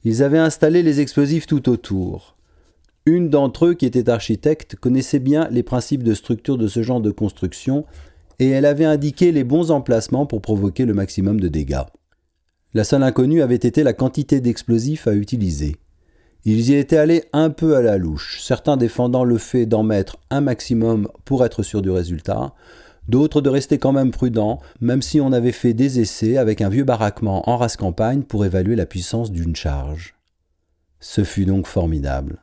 Ils avaient installé les explosifs tout autour. Une d'entre eux, qui était architecte, connaissait bien les principes de structure de ce genre de construction et elle avait indiqué les bons emplacements pour provoquer le maximum de dégâts. La seule inconnue avait été la quantité d'explosifs à utiliser. Ils y étaient allés un peu à la louche, certains défendant le fait d'en mettre un maximum pour être sûr du résultat, d'autres de rester quand même prudents, même si on avait fait des essais avec un vieux baraquement en race campagne pour évaluer la puissance d'une charge. Ce fut donc formidable.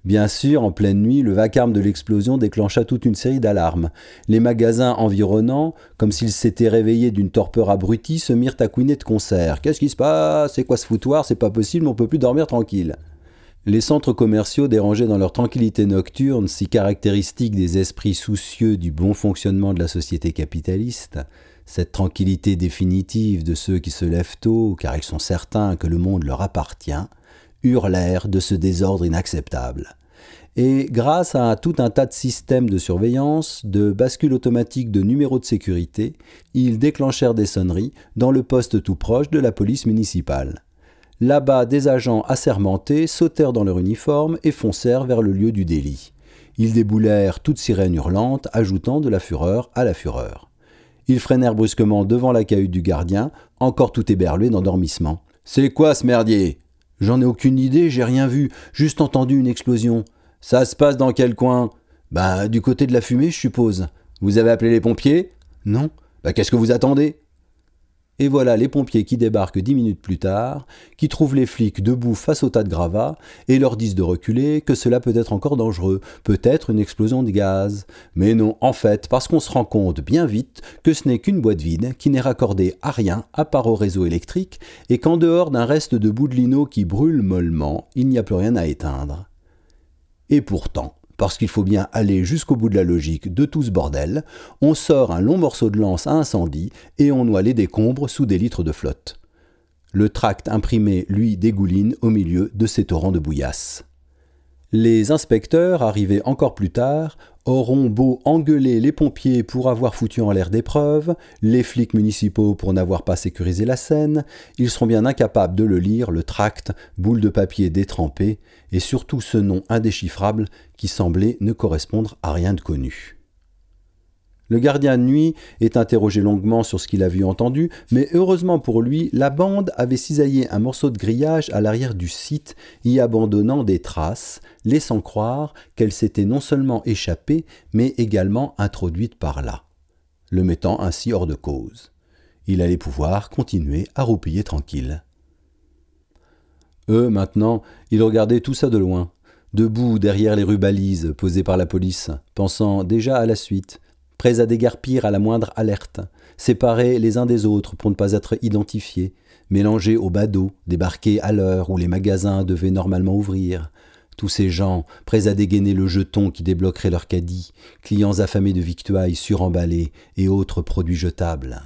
Bien sûr, en pleine nuit, le vacarme de l'explosion déclencha toute une série d'alarmes. Les magasins environnants, comme s'ils s'étaient réveillés d'une torpeur abrutie, se mirent à couiner de concert. « Qu'est-ce qui se passe? C'est quoi ce foutoir? C'est pas possible, on peut plus dormir tranquille. » Les centres commerciaux, dérangés dans leur tranquillité nocturne, si caractéristique des esprits soucieux du bon fonctionnement de la société capitaliste, cette tranquillité définitive de ceux qui se lèvent tôt, car ils sont certains que le monde leur appartient, hurlèrent de ce désordre inacceptable. Et grâce à tout un tas de systèmes de surveillance, de bascules automatiques de numéros de sécurité, ils déclenchèrent des sonneries dans le poste tout proche de la police municipale. Là-bas, des agents assermentés sautèrent dans leur uniforme et foncèrent vers le lieu du délit. Ils déboulèrent toute sirène hurlante, ajoutant de la fureur à la fureur. Ils freinèrent brusquement devant la cahute du gardien, encore tout éberlué d'endormissement. « C'est quoi ce merdier ? » « J'en ai aucune idée, j'ai rien vu, juste entendu une explosion. »« Ça se passe dans quel coin ? » ?»« Du côté de la fumée, je suppose. »« Vous avez appelé les pompiers ? » ?»« Non. »« Qu'est-ce que vous attendez ?» Et voilà les pompiers qui débarquent 10 minutes plus tard, qui trouvent les flics debout face au tas de gravats et leur disent de reculer, que cela peut être encore dangereux, peut-être une explosion de gaz. Mais non, en fait, parce qu'on se rend compte bien vite que ce n'est qu'une boîte vide qui n'est raccordée à rien à part au réseau électrique et qu'en dehors d'un reste de bout de lino qui brûle mollement, il n'y a plus rien à éteindre. Et pourtant, parce qu'il faut bien aller jusqu'au bout de la logique de tout ce bordel, on sort un long morceau de lance à incendie et on noie les décombres sous des litres de flotte. Le tract imprimé, lui, dégouline au milieu de ces torrents de bouillasse. Les inspecteurs, arrivés encore plus tard, auront beau engueuler les pompiers pour avoir foutu en l'air des preuves, les flics municipaux pour n'avoir pas sécurisé la scène, ils seront bien incapables de le lire, le tract, boule de papier détrempée, et surtout ce nom indéchiffrable qui semblait ne correspondre à rien de connu. Le gardien de nuit est interrogé longuement sur ce qu'il a vu et entendu, mais heureusement pour lui, la bande avait cisaillé un morceau de grillage à l'arrière du site, y abandonnant des traces, laissant croire qu'elle s'était non seulement échappée, mais également introduite par là, le mettant ainsi hors de cause. Il allait pouvoir continuer à roupiller tranquille. Eux, maintenant, ils regardaient tout ça de loin, debout derrière les rues-balises posées par la police, pensant déjà à la suite, prêts à déguerpir à la moindre alerte, séparés les uns des autres pour ne pas être identifiés, mélangés aux badauds, débarqués à l'heure où les magasins devaient normalement ouvrir. Tous ces gens, prêts à dégainer le jeton qui débloquerait leur caddie, clients affamés de victuailles suremballées et autres produits jetables.